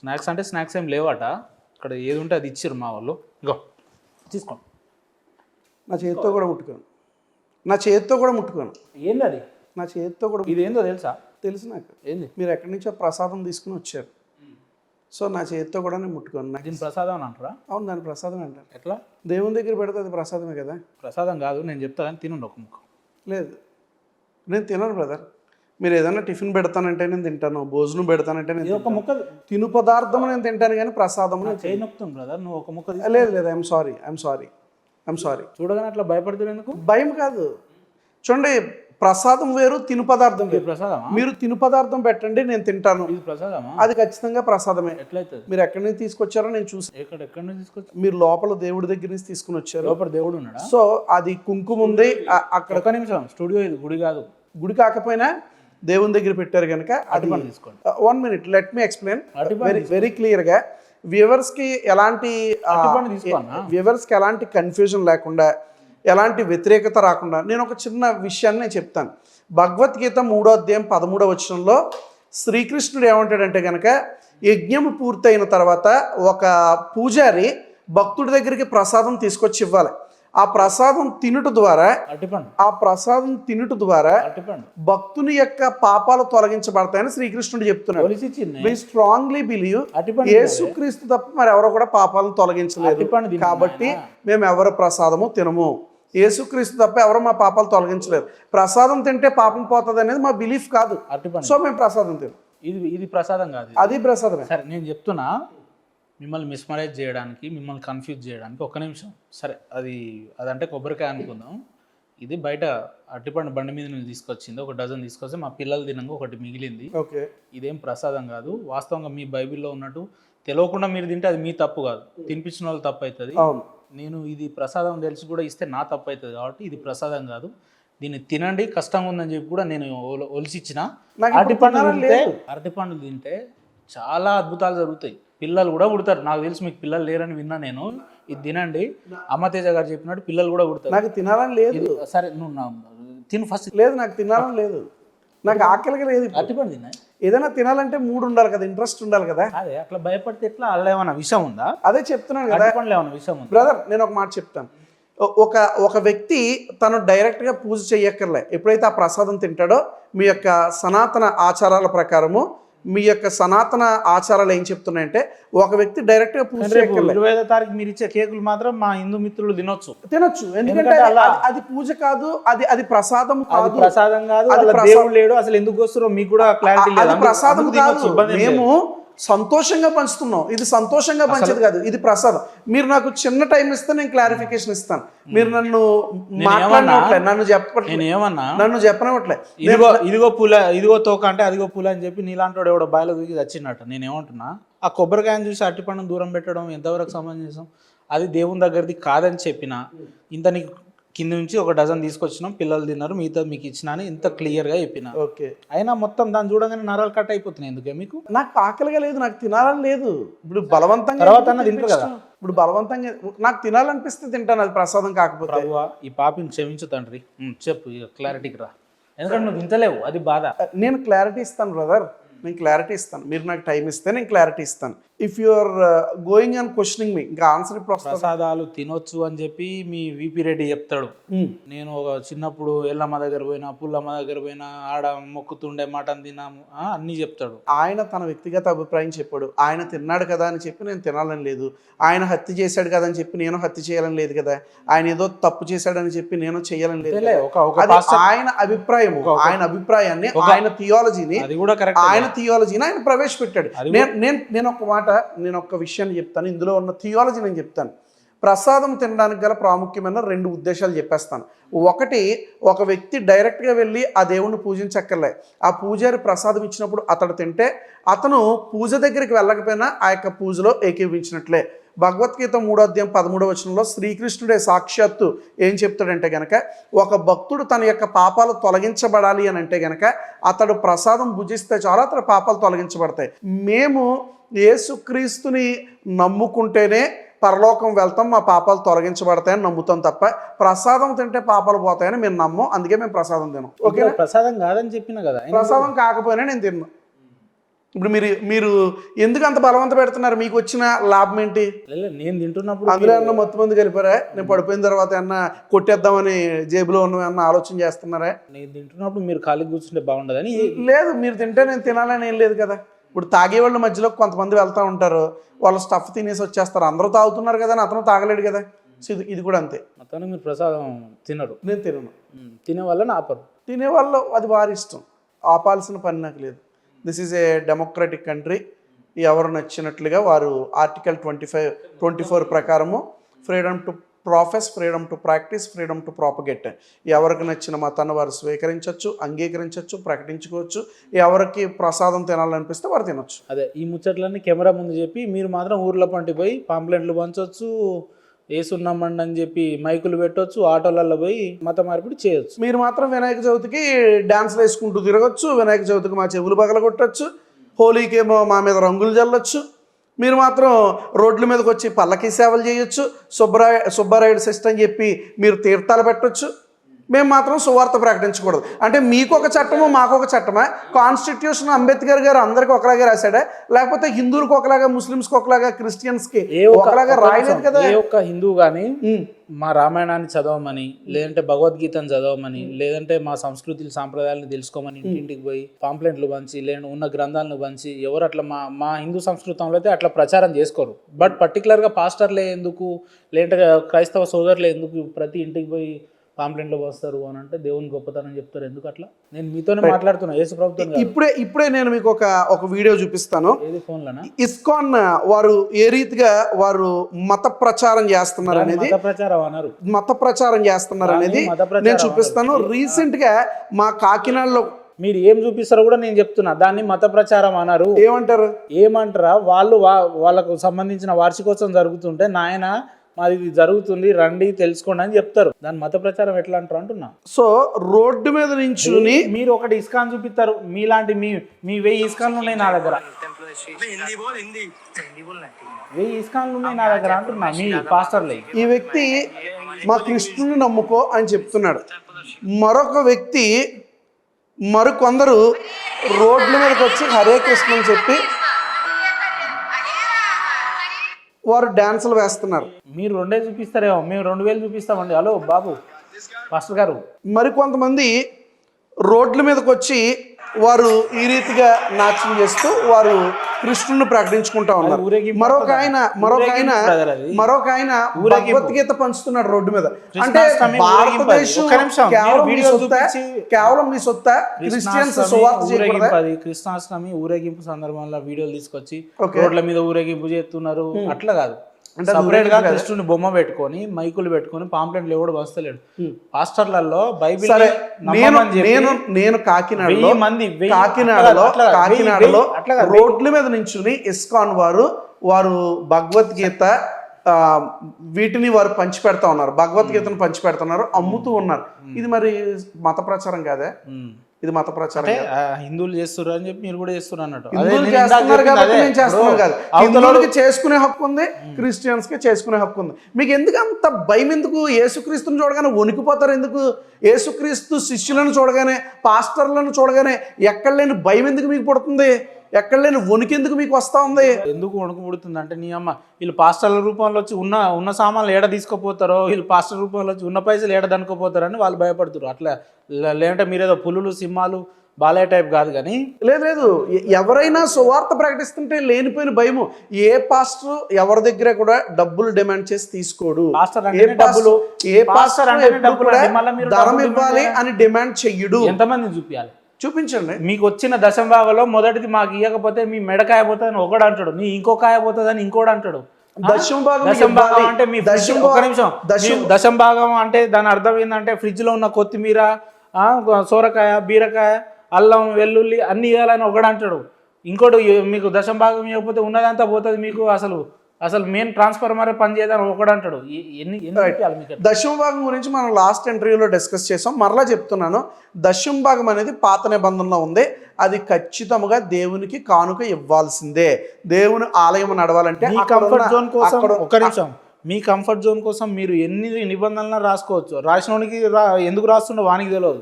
Snacks అంటే snacks ఏం లేవట, ఇక్కడ ఏది ఉంటే అది ఇచ్చారు మా వాళ్ళు. ఇగో తీసుకో. నా చేతితో కూడా ముట్టుకోను, నా చేతితో కూడా ముట్టుకోను. ఏంది అది? నా చేతితో కూడా ఇది ఏందో తెలుసా? తెలుసు నాకు. ఏంది? మీరు ఎక్కడి నుంచో ప్రసాదం తీసుకుని వచ్చారు, సో నా చేతితో కూడా నేను ముట్టుకోను. నాకు దీని ప్రసాదం అని అంటారా? అవును, దాని ప్రసాదం అంటారు. ఎట్లా? దేవుని దగ్గర పెడితే అది ప్రసాదమే కదా. ప్రసాదం కాదు, నేను చెప్తా కానీ తినండి ఒక ముక్క. లేదు, నేను తినను బ్రదర్. మీరు ఏదైనా టిఫిన్ పెడతానంటే నేను తింటాను, భోజనం పెడతానంటే నేను ఒక ముక్క తిను పదార్థం నేను తింటాను కానీ ప్రసాదం చేయి నొప్పుతుంది బ్రదర్, నువ్వు ఒక ముక్క లేదు లేదు. I'm sorry. చూడగానే అట్లా భయపడుతుంది ఎందుకు? భయం కాదు, చూడండి, ప్రసాదం వేరు, తిను పదార్థం వేరు. ప్రసాదమా? మీరు తిను పదార్థం పెట్టండి, నేను తింటాను. ఇది ప్రసాదమా? అది ఖచ్చితంగా ప్రసాదమే. ఎట్లయితుంది? మీరు ఎక్కడి నుంచి తీసుకొచ్చారో నేను చూసి. ఎక్కడి నుంచి తీసుకొచ్చి? మీరు లోపల దేవుడి దగ్గర నుంచి తీసుకుని వచ్చారు. లోపల దేవుడు ఉన్నాడా? సో అది కుంకుమ ఉంది అక్కడ. ఒక నిమిషం, స్టూడియో ఇది, గుడి కాదు. గుడి కాకపోయినా దేవుని దగ్గర పెట్టారు కనుక అది. తీసుకోండి. 1 minute, let me explain very క్లియర్గా. వ్యూవర్స్కి ఎలాంటి కన్ఫ్యూజన్ లేకుండా, ఎలాంటి వ్యతిరేకత రాకుండా నేను ఒక చిన్న విషయాన్ని నేను చెప్తాను. భగవద్గీత 3వ అధ్యాయం 13వ వచనంలో శ్రీకృష్ణుడు ఏమంటాడంటే కనుక, యజ్ఞం పూర్తయిన తర్వాత ఒక పూజారి భక్తుడి దగ్గరికి ప్రసాదం తీసుకొచ్చి ఇవ్వాలి. ఆ ప్రసాదం తినుట ద్వారా భక్తుని యొక్క పాపాలు తొలగించబడతాయని శ్రీకృష్ణుడు చెప్తున్నాడు. వి స్ట్రాంగ్లీ బిలీవ్ యేసుక్రీస్తు తప్ప మరి ఎవరో కూడా పాపాలను తొలగించలేదు, కాబట్టి మేము ఎవరి ప్రసాదము తినము. యేసుక్రీస్తు తప్ప ఎవరు మా పాపాలు తొలగించలేదు. ప్రసాదం తింటే పాపం పోతుంది అనేది మా బిలీఫ్ కాదు, సో మేము ప్రసాదం తినం. ఇది ప్రసాదం కాదు, అది ప్రసాదమే. సరే, నేను చెప్తున్నా, మిమ్మల్ని మిస్మరైజ్ చేయడానికి, మిమ్మల్ని కన్ఫ్యూజ్ చేయడానికి. ఒక్క నిమిషం, సరే, అదంటే కొబ్బరికాయ అనుకుందాం. ఇది బయట అరటిపండు బండి మీద నుంచి తీసుకొచ్చింది, ఒక డజన్ తీసుకొస్తే మా పిల్లలు తినంగా ఒకటి మిగిలింది. ఓకే, ఇదేం ప్రసాదం కాదు. వాస్తవంగా మీ బైబిల్లో ఉన్నట్టు తెలియకుండా మీరు తింటే అది మీ తప్పు కాదు, తినిపించిన వాళ్ళు తప్పు అవుతుంది. నేను ఇది ప్రసాదం తెలిసి కూడా ఇస్తే నా తప్పు అవుతుంది, కాబట్టి ఇది ప్రసాదం కాదు, దీన్ని తినండి, కష్టంగా ఉందని చెప్పి కూడా నేను ఒలిసిచ్చిన. అరటిపండు తింటే చాలా అద్భుతాలు జరుగుతాయి, పిల్లలు కూడా పుడతారు. నాకు తెలిసి మీకు పిల్లలు లేరని విన్నా నేను. ఇది తినండి, అమ్మతేజ గారు చెప్పినట్టు పిల్లలు కూడా పుడతారు. నాకు తినాలని లేదు. సరే, నువ్వు తిను ఫస్ట్. లేదు, నాకు తినాలని లేదు, నాకు ఆకలిగా లేదు. అరటిపండు తిన్నా. ఏదైనా తినాలంటే మూడు ఉండాలి కదా, ఇంట్రెస్ట్ ఉండాలి కదా. అదే, అట్లా భయపడితే ఎట్లా? అలా ఏమైనా విషయం ఉందా? అదే చెప్తున్నాను కదా, ఏమైనా విషయం ఉందా? బ్రదర్, నేను ఒక మాట చెప్తాను. ఒక వ్యక్తి తను డైరెక్ట్గా పూజ చేయక్కర్లే. ఎప్పుడైతే ఆ ప్రసాదం తింటాడో, మీ యొక్క సనాతన ఆచారాల ప్రకారము, మీ యొక్క సనాతన ఆచారాలు ఏం చెప్తున్నాయంటే, ఒక వ్యక్తి డైరెక్ట్గా పూజ చేయక్కర్లే. 25వ తారీఖు మీరు ఇచ్చే కేకులు మాత్రం మా హిందూ మిత్రులు తినొచ్చు, ఎందుకంటే అది పూజ కాదు, అది ప్రసాదం కాదు. ప్రసాదం కాదు, దేవుడు లేడు, అసలు ఎందుకు వస్తారో మీకు కూడా క్లారిటీ లేదు. ప్రసాదం కాదు, మేము సంతోషంగా పంచుతున్నాం. ఇది సంతోషంగా పంచేది కాదు, ఇది ప్రసాదం. మీరు నాకు చిన్న టైం ఇస్తే నేను క్లారిఫికేషన్ ఇస్తాను. మీరు నన్ను మాట్లాడినట్లే, నన్ను చెప్పనట్లే. ఇదిగో పూల, ఇదిగో తోక అంటే అదిగో పూల అని చెప్పి నీలాంటి ఎవడో బాయిలో దూకి వచ్చినట్టు. నేనేమంటున్నా, ఆ కొబ్బరికాయను చూసి అరటిపండును దూరం పెట్టడం ఎంతవరకు సమంజసం? అది దేవుని దగ్గరది కాదని చెప్పిన, ఇంత నీకు కింద నుంచి ఒక డజన్ తీసుకొచ్చినాం, పిల్లలు తిన్నారు, మిగతా మీకు ఇచ్చిన అని ఇంత క్లియర్గా చెప్పిన. ఓకే, అయినా మొత్తం దాన్ని చూడగానే నరాలు కట్ అయిపోతున్నాయి. ఎందుకే మీకు? నాకు ఆకలిగా లేదు, నాకు తినాలని లేదు. ఇప్పుడు బలవంతంగా తింటారు కదా, ఇప్పుడు బలవంతంగా నాకు తినాలనిపిస్తే తింటాను, అది ప్రసాదం కాకపోతే. ఈ పాపిని క్షమించు తండ్రి. చెప్పు, ఇక క్లారిటీకి రా, ఎందుకంటే నువ్వు తింటలేవు, అది బాధ. నేను క్లారిటీ ఇస్తాను బ్రదర్, నేను క్లారిటీ ఇస్తాను. మీరు నాకు టైం ఇస్తే నేను క్లారిటీ ఇస్తాను. If you are going and questioning me, ఇంకా ఆన్సర్ ప్రసాదాలు తినొచ్చు అని చెప్పి మీ విపి రెడ్డి చెప్తాడు. నేను ఒక చిన్నప్పుడు ఎల్లమ్మ దగ్గర పోయినా, పుల్లమ్మ దగ్గర పోయినా, ఆడ మొక్కుతుండే, మటన్ తిన్నాము, అన్నీ చెప్తాడు. ఆయన తన వ్యక్తిగత అభిప్రాయం చెప్పాడు. ఆయన తిన్నాడు కదా అని చెప్పి నేను తినాలని లేదు, ఆయన హత్య చేశాడు కదా అని చెప్పి నేను హత్య చేయాలని లేదు కదా, ఆయన ఏదో తప్పు చేశాడని చెప్పి నేను చేయాలని లేదు. ఆయన అభిప్రాయం, ఆయన అభిప్రాయాన్ని, ఆయన థియాలజీని, ఆయన థియాలజీని ఆయన ప్రవేశపెట్టాడు. నేను ఒక విషయాన్ని చెప్తాను, ఇందులో ఉన్న థియాలజీ నేను చెప్తాను. ప్రసాదం తినడానికి గల ప్రాముఖ్యమైన 2 ఉద్దేశాలు చెప్పేస్తాను. ఒకటి, ఒక వ్యక్తి డైరెక్ట్గా వెళ్ళి ఆ దేవుణ్ణి పూజించక్కర్లే. ఆ పూజారి ప్రసాదం ఇచ్చినప్పుడు అతడు తింటే, అతను పూజ దగ్గరికి వెళ్ళకపోయినా ఆ యొక్క పూజలో ఏకీవించినట్లే. భగవద్గీత 3వ అధ్యాయం 13వ వచనంలో శ్రీకృష్ణుడే సాక్షాత్తు ఏం చెప్తాడంటే గనక, ఒక భక్తుడు తన యొక్క పాపాలు తొలగించబడాలి అని అంటే గనక అతడు ప్రసాదం భుజిస్తే చాలా అతడు పాపాలు తొలగించబడతాయి. మేము యేసుక్రీస్తుని నమ్ముకుంటేనే పరలోకం వెళ్తాం, మా పాపాలు తొలగించబడతాయని నమ్ముతాం తప్ప ప్రసాదం తింటే పాపాలు పోతాయని మేము నమ్మం. అందుకే మేము ప్రసాదం తినం. ఓకే, ప్రసాదం కాదని చెప్పిన కదా, ప్రసాదం కాకపోయినా నేను తిన్నాను. ఇప్పుడు మీరు ఎందుకు అంత బలవంత పెడుతున్నారు? మీకు వచ్చిన లాభం ఏంటి? నేను తింటున్నప్పుడు అందులో అన్న మొత్తం మంది కలిపారా? నేను పడిపోయిన తర్వాత అన్న కొట్టేద్దామని జేబులో ఉన్న ఆలోచన చేస్తున్నారా? నేను తింటున్నప్పుడు మీరు ఖాళీ కూర్చుంటే బాగుండదని. లేదు, మీరు తింటే నేను తినాలని ఏం లేదు కదా. ఇప్పుడు తాగే వాళ్ళ మధ్యలో కొంతమంది వెళ్తూ ఉంటారు, వాళ్ళు స్టఫ్ తినేసి వచ్చేస్తారు. అందరూ తాగుతున్నారు కదా అని అతను తాగలేడు కదా. సో ఇది కూడా అంతే. మొత్తానికి మీరు ప్రసాదం తినరు. నేను తినను. తినే వాళ్ళని ఆపరు. తినేవాళ్ళు అది వారి ఇష్టం, ఆపాల్సిన పని నాకు లేదు. This is a democratic country. ఎవరు నచ్చినట్లుగా వారు ఆర్టికల్ 24 ప్రకారము freedom to profess, freedom to practice, freedom to propagate. ఎవరికి నచ్చిన మతాన్ని వారు స్వీకరించవచ్చు, అంగీకరించవచ్చు, ప్రకటించుకోవచ్చు. ఎవరికి ప్రసాదం తినాలనిపిస్తే వారు తినొచ్చు. అదే ఈ ముచ్చట్లన్నీ కెమెరా ముందు చెప్పి మీరు మాత్రం ఊర్లో పంటిపోయి పాంప్లెంట్లు పంచవచ్చు, ఏసున్నామండి అని చెప్పి మైకులు పెట్టవచ్చు, ఆటోలలో పోయి మత మార్పిడి చేయొచ్చు. మీరు మాత్రం వినాయక చవితికి డాన్స్లు వేసుకుంటూ తిరగచ్చు, వినాయక చవితికి మా చెవులు పగలగొట్టచ్చు, హోలీకేమో మా మీద రంగులు చల్లొచ్చు. మీరు మాత్రం రోడ్ల మీదకి వచ్చి పల్లకి సేవలు చేయొచ్చు, సుబ్బారాయుడు సిస్టమ్ అని చెప్పి మీరు తీర్థాలు పెట్టొచ్చు. మేము మాత్రం సువార్త ప్రకటించకూడదు. అంటే మీకు ఒక చట్టము మాకు ఒక చట్టమా? కాన్స్టిట్యూషన్ అంబేద్కర్ గారు అందరికి ఒకలాగే రాశాడా? లేకపోతే హిందువులకు ఒకలాగా, ముస్లిమ్స్కి ఒకలాగా, క్రిస్టియన్స్కి ఒకలాగా రాయలేదు కదా. ఏ ఒక్క హిందువు కానీ మా రామాయణాన్ని చదవమని, లేదంటే భగవద్గీతను చదవమని, లేదంటే మా సంస్కృతి సాంప్రదాయాలను తెలుసుకోమని ఇంటింటికి పోయి పాంప్లెంట్లు పంచి, లేదంటే ఉన్న గ్రంథాలను పంచి ఎవరు అట్లా మా హిందూ సంస్కృతంలో అయితే అట్లా ప్రచారం చేసుకోరు. బట్ పర్టికులర్గా పాస్టర్లే ఎందుకు, లేదంటే క్రైస్తవ సోదరులే ఎందుకు ప్రతి ఇంటికి పోయి పాంప్లెంట్లు వస్తారు అని అంటే దేవుని గొప్పతనం చెప్తారు. ఎందుకు అట్లా? నేను మీతోనే మాట్లాడుతున్నా, యేసు ప్రభుత్వం. ఇప్పుడే నేను మీకు ఒక వీడియో చూపిస్తాను. ఏది ఫోన్లోనా? ఇస్కాన్ వారు ఏ రీతిగా వారు మత ప్రచారం చేస్తున్నారు అనేది, మత ప్రచారం చేస్తున్నారు అనేది నేను చూపిస్తాను. రీసెంట్ గా మా కాకినాడలో మీరు ఏం చూపిస్తారో కూడా నేను చెప్తున్నా. దాన్ని మత ప్రచారం అన్నారు. ఏమంటారా? వాళ్ళకు సంబంధించిన వార్షికోత్సవం జరుగుతుంటే నాయన మాది జరుగుతుంది రండి తెలుసుకోండి అని చెప్తారు. దాని మత ప్రచారం ఎట్లా అంటారు అంటున్నా. సో రోడ్డు మీద నుంచి మీరు ఒకటి ఇస్కాన్ చూపిస్తారు, మీలాంటి మీ 1000 ఇస్కాన్లు ఉన్నాయి నా దగ్గర, 1000 ఇస్కాన్లు ఉన్నాయి నా దగ్గర అంటున్నా మీ పాస్టర్లే. ఈ వ్యక్తి మా కృష్ణుని నమ్ముకో అని చెప్తున్నాడు. మరొక వ్యక్తి మరికొందరు రోడ్ల మీదకి వచ్చి హరే కృష్ణ అని చెప్పి వారు డాన్సులు వేస్తున్నారు. మీరు 2000 చూపిస్తారేమో, మేము 2000 చూపిస్తామండి. హలో బాబు పాస్టర్ గారు. మరికొంతమంది రోడ్ల మీదకి వచ్చి వారు ఈ రీతిగా నాట్యం చేస్తూ వారు కృష్ణుని ప్రకటించుకుంటా ఉన్నారు. మరొక ఆయన భగవద్గీత పంచుతున్నాడు రోడ్డు మీద. అంటే భారతదేశం కేవలం మీ సొత్త, క్రిస్టియన్స్ సువార్త చేయకూడదా? కృష్ణాష్టమి ఊరేగింపు సందర్భంలో వీడియోలు తీసుకొచ్చి రోడ్ల మీద ఊరేగింపు చేస్తున్నారు. అట్లా కాదు, సపరేట్ గా కృష్ణుని బొమ్మ పెట్టుకొని మైకులు పెట్టుకొని పాంప్లెంట్లు ఎవడు వస్తలేడు. పాస్టర్లలో బైబిల్ నేను కాకినాడలో రోడ్ల మీద నించుని ఇస్కాన్ వారు భగవద్గీత వీటిని వారు పంచి పెడతా ఉన్నారు, భగవద్గీతను పంచి పెడుతున్నారు, అమ్ముతూ ఉన్నారు. ఇది మరి మత ప్రచారం కాదే? ఇది మత ప్రచారం. హిందువులు చేస్తున్నారు అని చెప్పి మీరు కూడా చేస్తున్నారు అన్నట్టు. హిందువులు చేస్తున్నారు కాబట్టి నేను చేస్తున్నాను కాదు. హిందువులకి చేసుకునే హక్కు ఉంది, క్రిస్టియన్స్ కి చేసుకునే హక్కు ఉంది. మీకు ఎందుకు అంత భయం? ఎందుకు? యేసుక్రీస్తుని చూడగానే వణికిపోతారు ఎందుకు? యేసుక్రీస్తు శిష్యులను చూడగానే, పాస్టర్లను చూడగానే ఎక్కడ లేని భయం ఎందుకు మీకు పుడుతుంది? ఎక్కడ లేని వణుకెందుకు మీకు వస్తా ఉంది? ఎందుకు వణుకు పుడుతుంది అంటే, నీ అమ్మ వీళ్ళు పాస్టర్ల రూపంలో వచ్చి ఉన్న సామాన్లు ఏడ తీసుకుపోతారో, వీళ్ళు పాస్టర్ రూపంలో వచ్చి ఉన్న పైసలు ఏడ దనుకోపోతారని వాళ్ళు భయపడుతారు. అట్లా లేదంటే మీరేదో పులులు సింహాలు బాలయ్య టైప్ కాదు. కానీ లేదు, ఎవరైనా సువార్త ప్రకటిస్తుంటే లేనిపోయిన భయము. ఏ పాస్టర్ ఎవరి దగ్గర కూడా డబ్బులు డిమాండ్ చేసి తీసుకోడు. ధనం ఇవ్వాలి అని డిమాండ్ చెయ్యడు. ఎంతమంది చూపించాలి? చూపించండి. మీకు వచ్చిన దశంభాగంలో మొదటిది మాకు ఇవ్వకపోతే మీ మెడకాయ పోతుంది అని ఒకడు అంటాడు, నీ ఇంకో కాయ పోతుంది అని ఇంకోటి అంటాడు. దశంభాగం అంటే మీ ఒక నిమిషం, దశంభాగం అంటే దాని అర్థం ఏంటంటే ఫ్రిడ్జ్ లో ఉన్న కొత్తిమీర, సోరకాయ, బీరకాయ, అల్లం, వెల్లుల్లి అన్ని ఇవ్వాలని ఒకడు అంటాడు. ఇంకోటి మీకు దశంభాగం ఇవ్వకపోతే ఉన్నదంతా పోతుంది మీకు, అసలు మెయిన్ ట్రాన్స్ఫార్మర్ పని చేయదని ఒకడు అంటాడు. దశమ భాగం గురించి మనం లాస్ట్ ఇంటర్వ్యూలో డిస్కస్ చేసాం. మరలా చెప్తున్నాను, దశమ భాగం అనేది పాత నిబంధనలో ఉంది. అది ఖచ్చితంగా దేవునికి కానుక ఇవ్వాల్సిందే. దేవుని ఆలయం నడవాలంటే మీ కంఫర్ట్ జోన్ కోసం, ఒక్క నిమిషం, మీ కంఫర్ట్ జోన్ కోసం మీరు ఎన్ని నిబంధనలు రాసుకోవచ్చు. రాసినోనికి ఎందుకు రాస్తుండో వానికి తెలియదు.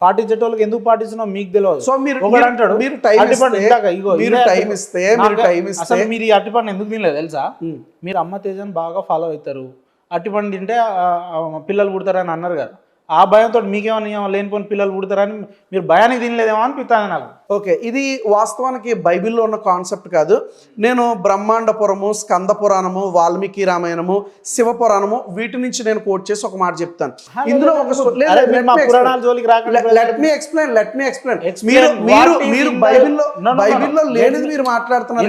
పాటించేటోళ్ళకి ఎందుకు పాటిస్తున్నావు మీకు తెలియదు. సో మీరు ఒకడు అంటాడు మీరు టైం అరటిపండు ఇస్తే ఇందాక ఇగో మీరు ఇదే టైం ఇస్తే మీరు నాకు టైం ఇస్తే అసలు మీరు ఈ అరటిపండు ఎందుకు తినలేదు తెలుసా? మీరు అమ్మ తేజని బాగా ఫాలో అవుతారు, అరటిపండు తింటే పిల్లలు పుడతారని అన్నారు కదా, ఆ భయంతో మీకేమన్నా లేనిపోయిన పిల్లలు పుడతారని మీరు భయానికి తినలేదేమో అనిపిస్తాను నాకు. ఓకే, ఇది వాస్తవానికి బైబిల్లో ఉన్న కాన్సెప్ట్ కాదు. నేను బ్రహ్మాండ పురము, స్కంద పురాణము, వాల్మీకి రామాయణము, శివ పురాణము వీటి నుంచి నేను కోట్ చేసి ఒక మాట చెప్తాను. ఇందులో ఒక లెట్ మీ ఎక్స్ప్లెయిన్ మీరు బైబిల్లో లేనిది మీరు మాట్లాడుతున్నారు.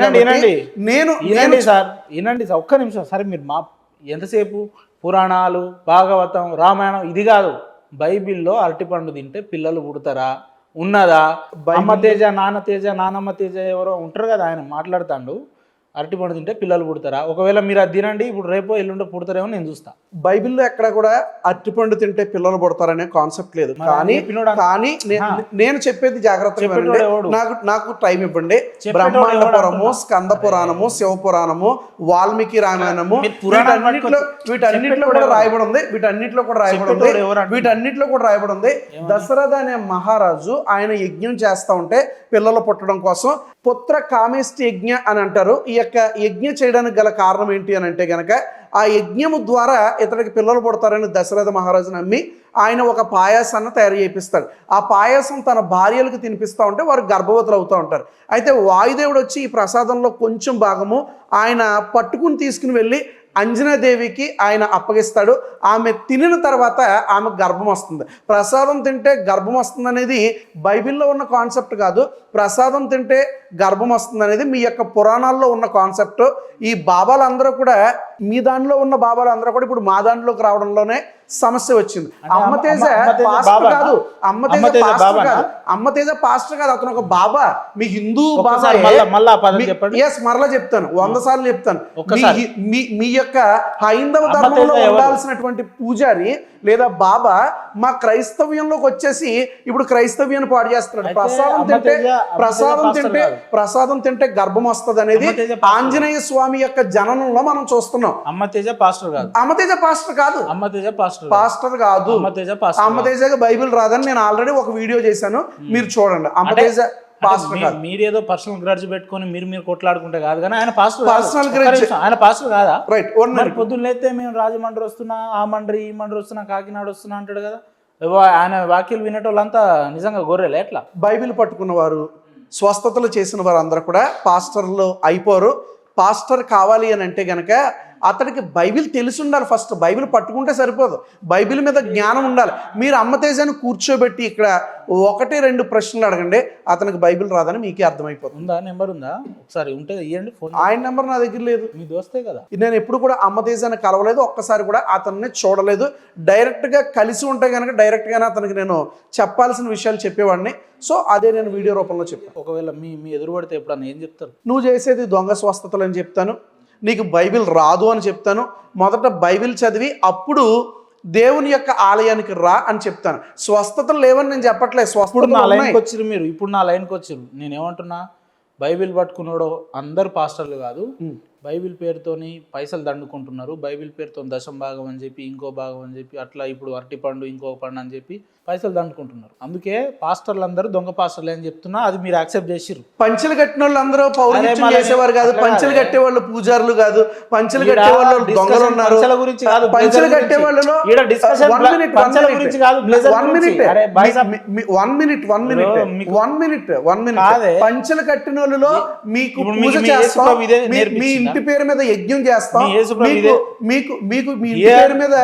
వినండి సార్, ఒక్క నిమిషం. సరే మీరు ఎంతసేపు పురాణాలు, భాగవతం, రామాయణం ఇది కాదు, బైబిల్లో అరటిపండు తింటే పిల్లలు పుడతారా ఉన్నదా? అమ్మ తేజ, నాన్న తేజ, నానమ్మ తేజ ఎవరో ఉంటారు కదా, ఆయన మాట్లాడుతాడు. అరటిపండు తింటే పిల్లలు పుడతారా? ఒకవేళ మీరు అది తినండి, ఇప్పుడు రేపో ఎల్లుండో పుడతారేమో నేను చూస్తా. బైబిల్లో ఎక్కడ కూడా అరటిపండు తింటే పిల్లలు పుడతారనే కాన్సెప్ట్ లేదు. కానీ నేను చెప్పేది జాగ్రత్తగా నాకు టైం ఇవ్వండి. బ్రహ్మాండ పురము, స్కంద పురాణము, శివ పురాణము, వాల్మీకి రామాయణము వీటన్నిటిలో కూడా రాయబడి ఉంది. వీటన్నిటిలో కూడా రాయబడి ఉంది. దశరథ అనే మహారాజు ఆయన యజ్ఞం చేస్తా ఉంటే పిల్లలు పుట్టడం కోసం పుత్ర కామేష్టి యజ్ఞ అని అంటారు. ఈ యొక్క యజ్ఞ చేయడానికి గల కారణం ఏంటి అని అంటే గనక ఆ యజ్ఞము ద్వారా ఇతడికి పిల్లలు పుడతారని దశరథ మహారాజు నమ్మి ఆయన ఒక పాయాసాన్ని తయారు చేపిస్తాడు. ఆ పాయాసం తన భార్యలకు తినిపిస్తూ ఉంటే వారు గర్భవతులు అవుతూ ఉంటారు. అయితే వాయుదేవుడు వచ్చి ఈ ప్రసాదంలో కొంచెం భాగము ఆయన పట్టుకుని తీసుకుని వెళ్ళి అంజనాదేవికి ఆయన అప్పగిస్తాడు. ఆమె తినిన తర్వాత ఆమె గర్భం వస్తుంది. ప్రసాదం తింటే గర్భం వస్తుంది అనేది బైబిల్లో ఉన్న కాన్సెప్ట్ కాదు. ప్రసాదం తింటే గర్భం వస్తుంది అనేది మీ యొక్క పురాణాల్లో ఉన్న కాన్సెప్ట్. ఈ బాబాలందరూ కూడా, మీ దానిలో ఉన్న బాబాలందరూ కూడా ఇప్పుడు మా దాంట్లోకి రావడంలోనే సమస్య వచ్చింది. అమ్మతేజ పాస్టర్ కాదు, అమ్మతేజ పాస్టర్ కాదు, అతను ఒక బాబా. మీ హిందూ బాబా. మరలా చెప్తాను, 100 సార్లు చెప్తాను. మీ యొక్క హైందవ ధర్మంలో ఉండాల్సినటువంటి పూజారి లేదా బాబా మా క్రైస్తవ్యంలోకి వచ్చేసి ఇప్పుడు క్రైస్తవ్యాన్ని పాడు చేస్తున్నాడు. ప్రసాదం తింటే గర్భం వస్తుంది అనేది ఆంజనేయ స్వామి యొక్క జననంలో మనం చూస్తున్నాం. అమ్మతేజ పాస్టర్ కాదు, అమ్మతేజగా బైబిల్ రాదని నేను ఆల్రెడీ ఒక వీడియో చేశాను, మీరు చూడండి. అమ్మతేజ మీరేదో పర్సనల్ గ్రడ్జ్ పెట్టుకొని మీరు కొట్లాడుకుంటే కాదు, కానీ ఆయన పాస్టర్ కాదా? రైట్. పొద్దున్న అయితే మేము రాజమండ్రి వస్తున్నా, ఆ మండ్రి ఈ మండ్రి వస్తున్నా, కాకినాడ వస్తున్నా అంటాడు కదా. ఆయన వాక్యాలు వినేటోళ్ళంతా నిజంగా గొర్రెలే ఎట్లా? బైబిల్ పట్టుకున్న వారు, స్వస్థతలు చేసిన వారు అందరూ కూడా పాస్టర్లు అయిపోరు. పాస్టర్ కావాలి అని అంటే గనక అతడికి బైబిల్ తెలిసి ఉండాలి. ఫస్ట్ బైబిల్ పట్టుకుంటే సరిపోదు, బైబిల్ మీద జ్ఞానం ఉండాలి. మీరు అమ్మతేజాన్ని కూర్చోబెట్టి ఇక్కడ 1-2 ప్రశ్నలు అడగండి, అతనికి బైబిల్ రాదని మీకే అర్థమైపోతుంది. ఉందా? నెంబర్ ఉందా? ఒకసారి ఉంటే ఇవ్వండి ఫోన్. ఆయన నెంబర్ నా దగ్గర లేదు. మీ దోస్తే కదా. నేను ఎప్పుడు కూడా అమ్మతేజాన్ని కలవలేదు, ఒక్కసారి కూడా అతన్ని చూడలేదు. డైరెక్ట్గా కలిసి ఉంటే కనుక డైరెక్ట్గానే అతనికి నేను చెప్పాల్సిన విషయాలు చెప్పేవాడిని. సో అదే నేను వీడియో రూపంలో చెప్పాను. ఒకవేళ మీ ఎదురుపడితే ఎప్పుడన్నా ఏం చెప్తారు? నువ్వు చేసేది దొంగ స్వస్థతలు అని చెప్తాను, నీకు బైబిల్ రాదు అని చెప్తాను. మొదట బైబిల్ చదివి అప్పుడు దేవుని యొక్క ఆలయానికి రా అని చెప్తాను. స్వస్థతలు లేవని నేను చెప్పట్లేదు. ఇప్పుడు నా లైన్కి వచ్చిరు. నేనేమంటున్నా, బైబిల్ పట్టుకున్నాడో అందరు పాస్టర్లు కాదు, బైబిల్ పేరుతోని పైసలు దండుకుంటున్నారు. బైబిల్ పేరుతో దశం భాగం అని చెప్పి, ఇంకో భాగం అని చెప్పి, అట్లా ఇప్పుడు అరటి పండు ఇంకో పండు అని చెప్పి పైసలు దండుకుంటున్నారు. అందుకే పాస్టర్లు అందరూ దొంగ పాస్టర్లు అని చెప్తున్నా, అది మీరు యాక్సెప్ట్ చేసిర్రు. పంచెలు కట్టిన వాళ్ళు అందరూ పౌరుషం చేసేవారు కాదు, పంచెలు కట్టే వాళ్ళు పూజారులు కాదు, పంచెలు కట్టే వాళ్ళు దొంగలు ఉన్నారు. పంచెలు కట్టే వాళ్ళలో పంచెలు కట్టిన వాళ్ళలో మీకు పూజ చేస్తాం, మీ ఇంటి పేరు మీద యజ్ఞం చేస్తాం, మీకు మీ ఇంటి పేరు మీద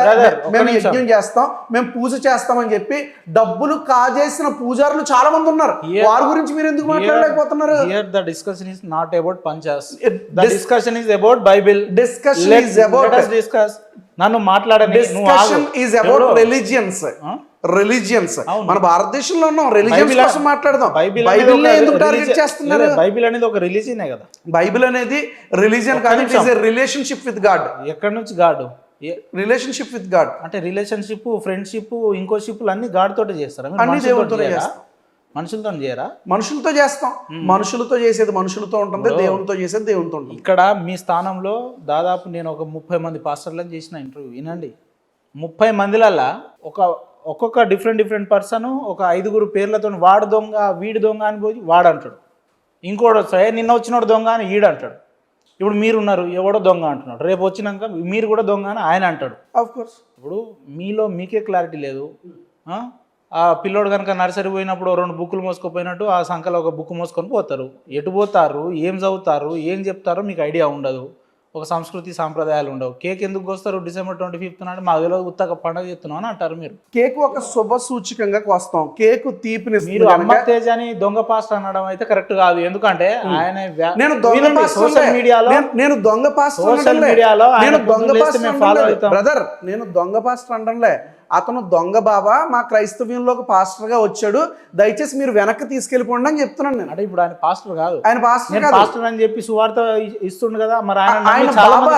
మేము యజ్ఞం చేస్తాం, మేము పూజ చేస్తామని చెప్పి డబ్బులు కాజేసిన పూజారులు చాలా మంది ఉన్నారు. వారి గురించి మీరు ఎందుకు మాట్లాడలేకపోతున్నారు? Here the discussion is not about panchas. The discussion is about Bible. Discussion is about, let us discuss. నన్ను మాట్లాడని. Discussion is about religions. Religions. మన భారతదేశంలో ఉన్నాం, రిలీజియన్స్ కోసం మాట్లాడదాం. బైబిల్ ఎందుకు టార్గెట్ చేస్తున్నారు? బైబిల్ అనేది ఒక రిలీజియనే కదా. బైబిల్ అనేది రిలీజియన్ కాదు, it is a relationship with God. ఎక్కడి నుంచి గాడ్? రిలేషన్షిప్ విత్ గాడ్ అంటే రిలేషన్షిప్, ఫ్రెండ్షిప్, ఇంకో షిప్లు అన్ని గాడ్ తోటే చేస్తారా? అన్ని దేవుడితో చేస్తాం. మనుషులతో చేయరా? మనుషులతో చేస్తాం. మనుషులతో చేసేది మనుషులతో ఉంటుంది, దేవునితో చేసేది దేవునితో ఉంటుంది. ఇక్కడ మీ స్థానంలో దాదాపు నేను ఒక 30 మంది పాస్టర్లను చేసిన ఇంటర్వ్యూ వినండి. 30 మందిలల్లా ఒక ఒక్కొక్క డిఫరెంట్ పర్సన్ ఒక 5 పేర్లతో వాడు దొంగ వీడి దొంగ అని పోయి వాడు అంటాడు. ఇంకోటి వస్తాయి నిన్న వచ్చినోడు దొంగ అని ఈడు అంటాడు. ఇప్పుడు మీరున్నారు ఎవడో దొంగ అంటున్నాడు, రేపు వచ్చినాక మీరు కూడా దొంగ అని ఆయన అంటాడు. ఆఫ్ కోర్స్ ఇప్పుడు మీలో మీకే క్లారిటీ లేదు. ఆ పిల్లోడు కనుక నర్సరీ పోయినప్పుడు 2 బుక్కులు మోసుకుపోయినట్టు ఆ సంఖ్యలో ఒక బుక్ మోసుకొని పోతారు. ఎటు పోతారు, ఏం చదువుతారు, ఏం చెప్తారో మీకు ఐడియా ఉండదు. ఒక సంస్కృతి సాంప్రదాయాలు ఉండవు. కేక్ ఎందుకు వస్తారు December 25th నాడు, మాకు తెలియదు ఉత్తగా పండుగ చేస్తున్నాం అని అంటారు. మీరు కేక్ ఒక శుభ సూచకంగా కోస్తాం. కేక్ తీపిని మీరు అమ్మ తేజ్ అని దొంగ పాస్టర్ అనడం అయితే కరెక్ట్ కాదు. ఎందుకంటే ఆయన నేను దొంగ సోషల్ మీడియాలో నేను దొంగ పాస్టర్ సోషల్ మీడియాలో నేను దొంగ పాస్టర్ బ్రదర్, నేను దొంగ పాస్టర్ అనడంలే. అతను దొంగ బాబా మా క్రైస్తవ్యంలోకి పాస్టర్గా వచ్చాడు, దయచేసి మీరు వెనక్కి తీసుకెళ్ళిపోండి అని చెప్తున్నాను నేను. అంటే ఇప్పుడు ఆయన పాస్టర్ కాదు, ఆయన పాస్టర్ పాస్టర్ అని చెప్పి సువార్త ఇస్తుండు కదా. మరి ఆయన బాబా,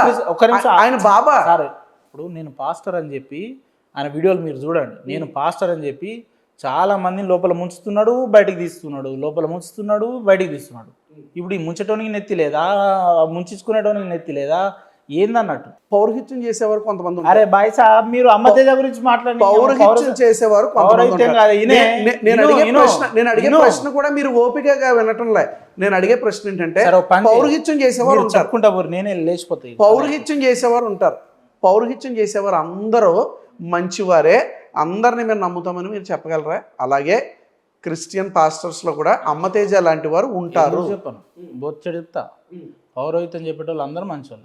ఆయన బాబా. సరే ఇప్పుడు నేను పాస్టర్ అని చెప్పి ఆయన వీడియోలు మీరు చూడండి. నేను పాస్టర్ అని చెప్పి చాలా మందిని లోపల ముంచుతున్నాడు, బయటికి తీస్తున్నాడు, లోపల ముంచుతున్నాడు, బయటికి తీస్తున్నాడు. ఇప్పుడు ఈ ముంచటోనికి నెత్తి లేదా, ముంచుకునేటోనికి నెత్తి లేదా, ఏందన్నట్టు? పౌరహిత్యం చేసేవారు కొంతమంది. అరే బాయ్ సాబ్, మీరు అమ్మ తేజ గురించి మాట్లాడి పౌరహిత్యం చేసేవారు కొంతమంది. నేను అడిగే ప్రశ్న కూడా మీరు ఓపికగా వినటంలే. నేను అడిగే ప్రశ్న ఏంటంటే పౌరహిత్యం చేసేవారు చెప్పుకుంటా నేనే లేచిపోతాయి. పౌరహిత్యం చేసేవారు ఉంటారు. పౌరహిత్యం చేసేవారు అందరూ మంచివారే, అందరిని మేము నమ్ముతామని మీరు చెప్పగలరా? అలాగే క్రిస్టియన్ పాస్టర్స్లో కూడా అమ్మ తేజ లాంటి వారు ఉంటారు. చెప్పాను బొచ్చ చెప్తా. పౌరోహిత్యం చెప్పేటోళ్ళు అందరూ మంచి వాళ్ళు.